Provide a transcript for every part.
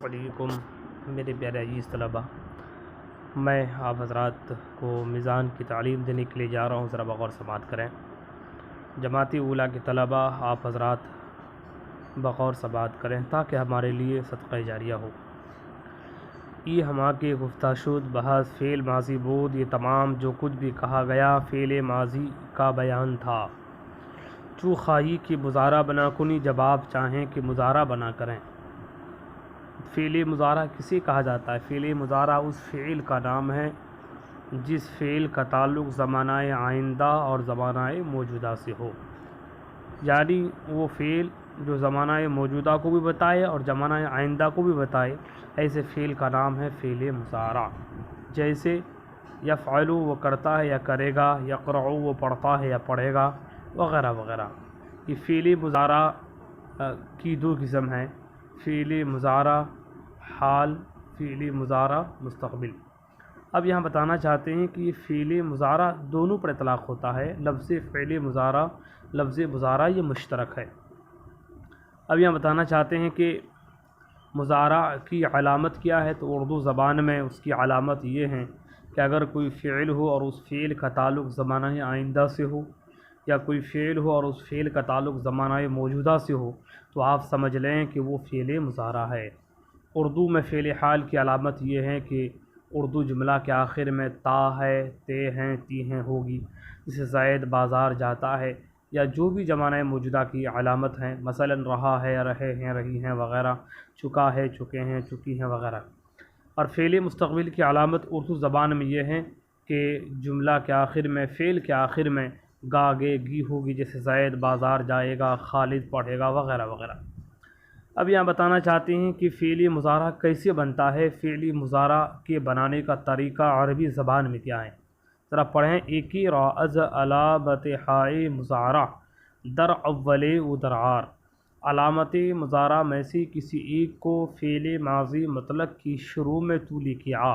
علیکم میرے پیارے عزیز طلباء، میں آپ حضرات کو میزان کی تعلیم دینے کے لیے جا رہا ہوں. ذرا بغور سماعت کریں. جماعتی اولیٰ کے طلباء آپ حضرات بغور سماعت کریں تاکہ ہمارے لیے صدقہ جاریہ ہو. یہ ہما کے گفتہ شد بحث فعل ماضی بود، یہ تمام جو کچھ بھی کہا گیا فعل ماضی کا بیان تھا. چو خواہی کہ مضارع بنا کنی، جب آپ چاہیں کہ مضارع بنا کریں. فعل مضارع کسے کہا جاتا ہے؟ فعل مضارع اس فعل کا نام ہے جس فعل کا تعلق زمانہ آئندہ اور زمانہ موجودہ سے ہو، یعنی وہ فعل جو زمانہ موجودہ کو بھی بتائے اور زمانہ آئندہ کو بھی بتائے، ایسے فعل کا نام ہے فعل مضارع. جیسے یفعل وہ کرتا ہے یا کرے گا، یقرأ وہ پڑھتا ہے یا پڑھے گا، وغیرہ وغیرہ. یہ فعل مضارع کی دو قسم ہیں: فعل مضارع حال، فعل مضارع مستقبل. اب یہاں بتانا چاہتے ہیں کہ یہ فعل مضارع دونوں پر اطلاق ہوتا ہے. لفظ فعل مضارع، لفظ مضارع یہ مشترک ہے. اب یہاں بتانا چاہتے ہیں کہ مضارع کی علامت کیا ہے، تو اردو زبان میں اس کی علامت یہ ہیں کہ اگر کوئی فعل ہو اور اس فعل کا تعلق زمانہ آئندہ سے ہو، یا کوئی فعل ہو اور اس فعل کا تعلق زمانہ موجودہ سے ہو، تو آپ سمجھ لیں کہ وہ فعل مضارع ہے. اردو میں فعل حال کی علامت یہ ہے کہ اردو جملہ کے آخر میں تا ہے، تے ہیں، تی ہیں ہوگی. جسے زید بازار جاتا ہے، یا جو بھی زمانہ موجودہ کی علامت ہیں، مثلا رہا ہے، رہے ہیں، رہی ہیں وغیرہ، چکا ہے، چکے ہیں، چکی ہیں وغیرہ. اور فعل مستقبل کی علامت اردو زبان میں یہ ہے کہ جملہ کے آخر میں، فعل کے آخر میں گا گے گی ہوگی، جیسے زید بازار جائے گا، خالد پڑھے گا وغیرہ وغیرہ. اب یہاں بتانا چاہتے ہیں کہ فعل مضارع کیسے بنتا ہے، فعل مضارع کے بنانے کا طریقہ عربی زبان میں کیا ہے. ذرا پڑھیں. ایکی را از علامت ہائے مضارع در اول و درعار. علامت مضارع میں سے کسی ایک کو فعل ماضی مطلق کی شروع میں تو لکھ آ.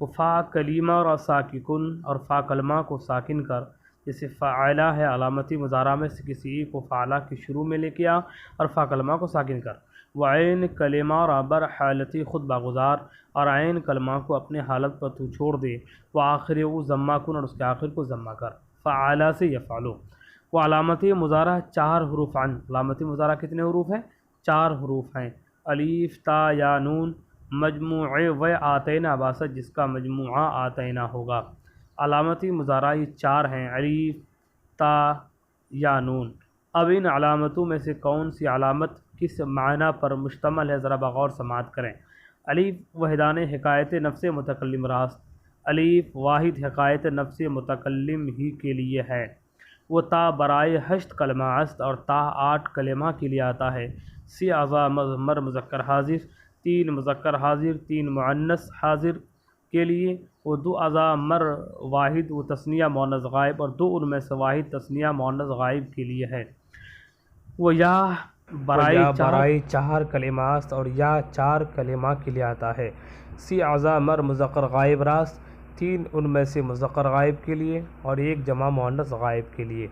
وہ فا کلمہ را ساکن، اور فا کلمہ کو ساکن کر. جیسے فعلہ ہے، علامتی مضارع میں سے کسی ایک کو فعلہ کی شروع میں لے کے آ اور فا کلمہ کو ساکن کر. وعین کلمہ را بر حالتی خود باگزار، اور عین کلمہ کو اپنے حالت پر تو چھوڑ دے. وہ آخر وہ ضمہ کن، اور اس کے آخر کو ضمہ کر. فعلہ سے یفعلو. وہ علامت مضارع 4 حروف عن. علامتی مضارع کتنے حروف ہیں؟ 4 حروف ہیں. الف تا یا نون. مجموعہ و آتینا باسط، جس کا مجموعہ آتینا ہوگا. علامتی مضارع یہ 4 ہیں: الف، تا، یا نون. اب ان علامتوں میں سے کون سی علامت کس معنی پر مشتمل ہے، ذرا بغور سماعت کریں. الف وحدان حکایت نفس متکلم راست. الف واحد حکایت نفس متکلم ہی کے لیے ہے. وہ تا برائے 8 کلمہ است، اور تا 8 کلمہ کے لیے آتا ہے. سی اعضا مر مذکر حاضر، 3 مذکر حاضر، 3 مؤنث حاضر کے لیے. وہ 2 اعضا مر واحد و تثنیہ مؤنث غائب، اور 2 ان میں سے واحد تثنیہ مؤنث غائب کے لیے ہے. وہ یا برائے 4 کلمہ است، اور یا 4 کلمہ کے لیے آتا ہے. سی اعضا مر مذکر غائب راست، 3 ان میں سے مذکر غائب کے لیے اور 1 جمع مؤنث غائب کے لیے.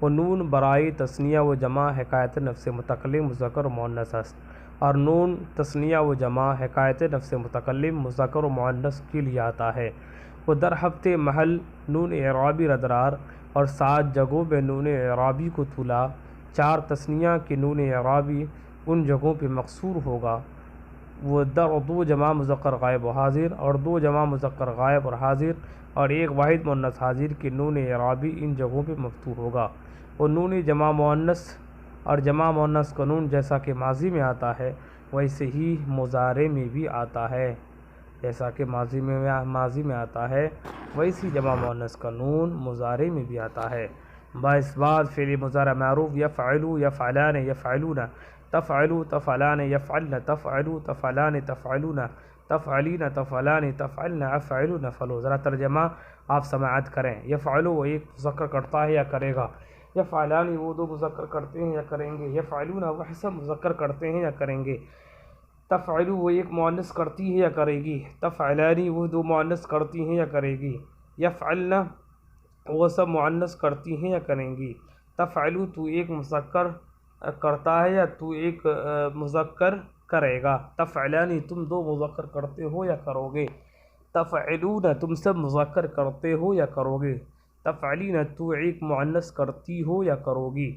وہ نون برائے تثنیہ و جمع حکایت نفس متکلم مذکر و مؤنث است، اور نون تثنیہ و جمع حکایت نفس متکلم مذکر و مؤنث کے لیے آتا ہے. وہ در ہفتے محل نون اعرابی ردرار، اور 7 جگہوں میں نون اعرابی کو طولا. 4 تثنیہ کی نون اعرابی ان جگہوں پہ مقصور ہوگا. وہ در 2 جمع مذکر غائب و حاضر، اور 2 جمع مذکر غائب اور حاضر، اور 1 واحد مؤنث حاضر کی نون اعرابی ان جگہوں پہ مفتوح ہوگا. وہ نون جمع مؤنث اور جمع مؤنث کا نون جیسا کہ ماضی میں آتا ہے، ویسے ہی مضارع میں بھی آتا ہے. جیسا کہ ماضی میں آتا ہے، ویسی جمع مؤنث کا نون مضارع میں بھی آتا ہے. باعث بعد فعل مضارع معروف: یفعلو، یفعلان، یفعلون، تفعلو، تفعلان، یفعلن، تفعلو، تفعلان، تفعلون، تفعلین، تفعلان، تفعلن، افعلوا، نفعلوا. ذرا ترجمہ آپ سماعت کریں. یفعلو وہ ایک مذکر کرتا ہے یا کرے گا. یفعلان وہ 2 مذکر کرتے ہیں یا کریں گے. یفعلون وہ سب مذکر کرتے ہیں یا کریں گے. تفعلو وہ ایک مؤنث کرتی ہے یا کرے گی. تفعلانی وہ 2 مؤنث کرتی ہیں یا کرے گی. یفعلن وہ سب مؤنث کرتی ہیں یا کریں گی. تفعلو تو ایک مذکر کرتا ہے یا تو ایک مذکر کرے گا. تفعلانی تم دو مذکر کرتے ہو یا کرو گے. تفعلون تم سب مذکر کرتے ہو یا کرو گے. تفعلین تو ایک مؤنث کرتی ہو یا کرو گی.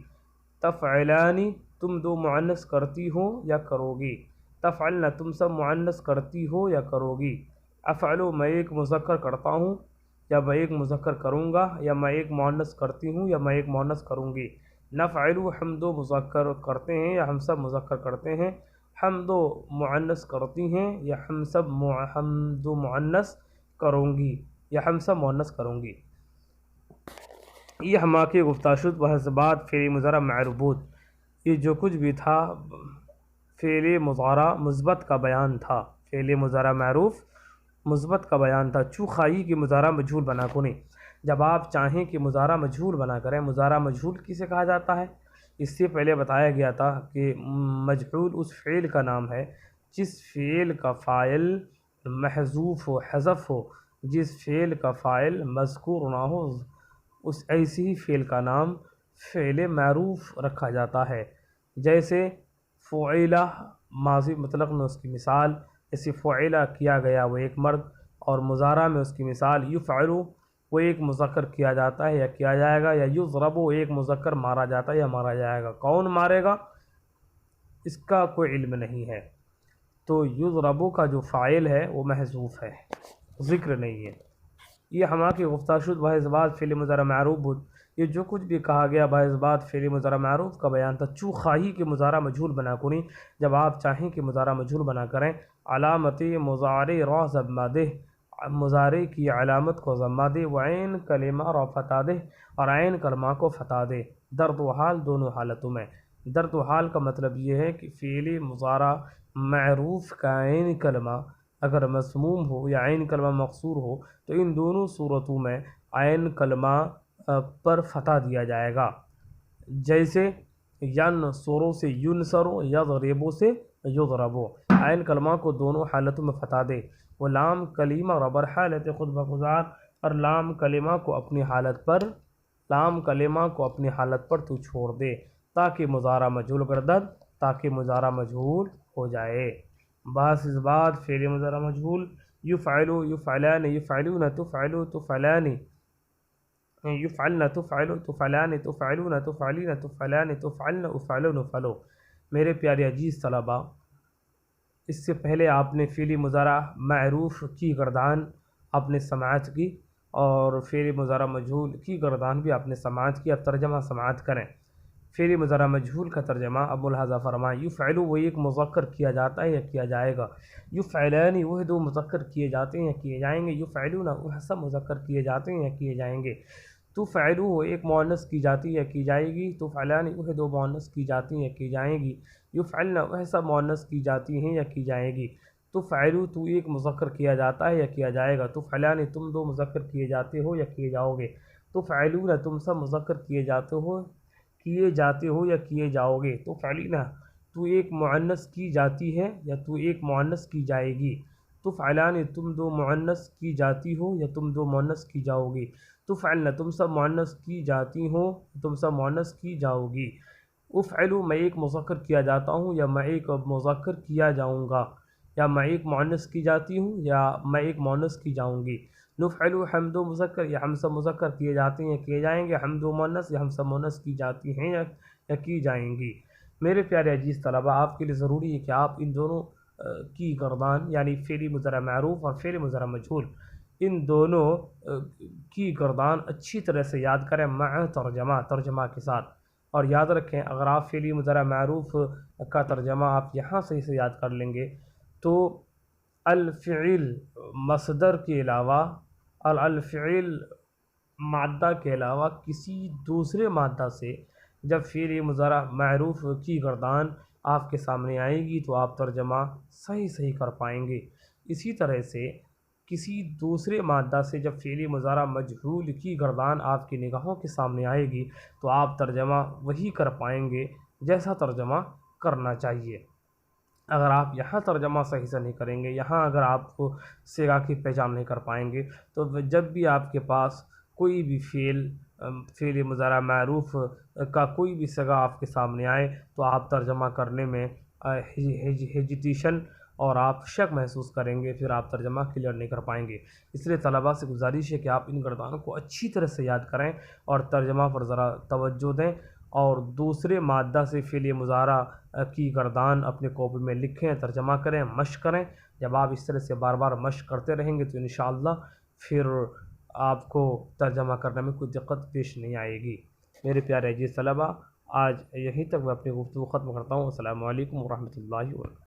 تفعلانی تم دو مؤنث کرتی ہو یا کرو گی. تفعلن تم سب مؤنث کرتی ہو یا کرو گی. افعلو میں ایک مذکر کرتا ہوں یا میں ایک مذکر کروں گا، یا میں ایک مؤنث کرتی ہوں یا میں ایک مؤنث کروں گی. نفعلو ہم دو مذکر کرتے ہیں یا ہم سب مذکر کرتے ہیں. ہم دو مؤنث کرتی ہیں یا ہم دو مؤنث کروں گی یا ہم سب مؤنث کروں گی. یہ ہمارے گفتاشد و حسبات فعل مضارع معروف بود. یہ جو کچھ بھی تھا فعل مضارع مثبت کا بیان تھا. فعل مضارع معروف مثبت کا بیان تھا. چو خواہی کہ مضارع مجہول بنا کنیں، جب آپ چاہیں کہ مضارع مجہول بنا کریں. مضارع مجہول کسے کہا جاتا ہے؟ اس سے پہلے بتایا گیا تھا کہ مجہول اس فعل کا نام ہے جس فعل کا فاعل محذوف ہو، حذف ہو، جس فعل کا فاعل مذکور نہ ہو، اس ایسی ہی فعل کا نام فعل معروف رکھا جاتا ہے. جیسے فعلہ ماضی مطلق میں اس کی مثال، جیسے فعلہ کیا گیا وہ ایک مرد، اور مضارع میں اس کی مثال یفعلو وہ ایک مذکر کیا جاتا ہے یا کیا جائے گا، یا یضربو ایک مذکر مارا جاتا ہے یا مارا جائے گا. کون مارے گا اس کا کوئی علم نہیں ہے. تو یضربو کا جو فاعل ہے وہ محذوف ہے، ذکر نہیں ہے. یہ ہمارے گفتاشد بحثبات فعل مضارع معروف بود. یہ جو کچھ بھی کہا گیا بحثبات فعل مضارع معروف کا بیان تھا. چو خواہی کہ مضارع مجہول بنا کنی، جب آپ چاہیں کہ مضارع مجہول بنا کریں. علامت مضارع را ضمہ دہ، مضارع کی علامت کو ضمہ دے. وعین کلمہ را فتح دے، اور عین کلمہ کو فتح دے. درد و حال دونوں حالتوں میں. درد و حال کا مطلب یہ ہے کہ فعل مضارع معروف کا عین کلمہ اگر مسموم ہو یا عین کلمہ مقصور ہو تو ان دونوں صورتوں میں عین کلمہ پر فتح دیا جائے گا. جیسے ینصرو سے ینصرو، یضربو سے یضربو. عین کلمہ کو دونوں حالتوں میں فتح دے. وہ لام کلمہ ربر حالت خود بخزار، اور لام کلمہ کو اپنی حالت پر تو چھوڑ دے تاکہ مضارع مجہول گردد، تاکہ مضارع مجہول ہو جائے. بعض اس بات فعل مضارع مجہول یفعلو یفعلان یفعلون تفعلو تفعلان یفعلن تفعلو تفعلان تفعلون تفعلین تفعلان تفعلن افعلون افعلو. میرے پیارے عزیز طلباء، اس سے پہلے آپ نے فعل مضارع معروف کی گردان آپ نے سماعت کی، اور فعل مضارع مجہول کی گردان بھی آپ نے سماعت کی. اب ترجمہ سماعت کریں. فعل مضارع مجہول کا ترجمہ اب ملاحظہ فرمائیں. یفعلو وہ ایک مذکر کیا جاتا ہے یا کیا جائے گا. یفعلانی وہ دو مذکر کیے جاتے ہیں یا کیے جائیں گے. یفعلون وہ سب مذکر کیے جاتے ہیں یا کیے جائیں گے. تفعلو وہ ایک مؤنث کی جاتی ہے یا کی جائے گی. تفعلانی وہ دو مؤنث کی جاتی ہیں یا کی جائیں گی. یفعلن وہ سب مؤنث کی جاتی ہیں یا کی جائیں گی. تفعلو تو ایک مذکر کیا جاتا ہے یا کیا جائے گا. تفعلانی تم دو مذکر کیے جاتے ہو یا کیے جاؤ گے. تفعلون تم سب مذکر کیے جاتے ہو یا کیے جاؤ گے. تفعلینا تو ایک مؤنث کی جاتی ہے یا تو ایک مؤنث کی جائے گی. تفعلان تم دو مؤنث کی جاتی ہو یا تم دو مؤنث کی جاؤ گی. تفعلن تم سب مؤنث کی جاتی ہو تم سب مؤنث کی جاؤ گی. افعلو میں ایک مذکر کیا جاتا ہوں یا میں ایک مذکر کیا جاؤں گا، یا میں ایک مؤنث کی جاتی ہوں یا میں ایک مؤنث کی جاؤں گی. نفعلو ہم دو مذکر یا ہم سب مذکر کیے جاتے ہیں یا کیے جائیں گے. ہم دو مؤنث یا ہم سب مؤنث کی جاتی ہیں یا کی جائیں گی. میرے پیارے عزیز طلباء، آپ کے لیے ضروری ہے کہ آپ ان دونوں کی گردان یعنی فعل مضارع معروف اور فعل مضارع مجہول، ان دونوں کی گردان اچھی طرح سے یاد کریں مع ترجمہ کے ساتھ. اور یاد رکھیں اگر آپ فعل مضارع معروف کا ترجمہ آپ یہاں سے اسے یاد کر لیں گے تو الفعل مصدر کے علاوہ اور الفعل مادہ کے علاوہ کسی دوسرے مادہ سے جب فعل مضارع معروف کی گردان آپ کے سامنے آئے گی تو آپ ترجمہ صحیح کر پائیں گے. اسی طرح سے کسی دوسرے مادہ سے جب فعل مضارع مجہول کی گردان آپ کی نگاہوں کے سامنے آئے گی تو آپ ترجمہ وہی کر پائیں گے جیسا ترجمہ کرنا چاہیے. اگر آپ یہاں ترجمہ صحیح سے نہیں کریں گے، یہاں اگر آپ کو صیغہ کی پہچان نہیں کر پائیں گے تو جب بھی آپ کے پاس کوئی بھی فعل مضارع معروف کا کوئی بھی صیغہ آپ کے سامنے آئے تو آپ ترجمہ کرنے میں ہیجیٹیشن اور آپ شک محسوس کریں گے، پھر آپ ترجمہ کلیئر نہیں کر پائیں گے۔ اس لیے طلباء سے گزارش ہے کہ آپ ان گردانوں کو اچھی طرح سے یاد کریں اور ترجمہ پر ذرا توجہ دیں، اور دوسرے مادہ سے فعل مضارع کی گردان اپنے کاپی میں لکھیں، ترجمہ کریں، مشق کریں۔ جب آپ اس طرح سے بار بار مشق کرتے رہیں گے تو انشاءاللہ پھر آپ کو ترجمہ کرنے میں کوئی دقت پیش نہیں آئے گی۔ میرے پیارے عزیز طلباء، آج یہیں تک میں اپنی گفتگو ختم کرتا ہوں۔ السلام علیکم ورحمۃ اللہ وبرکاتہ۔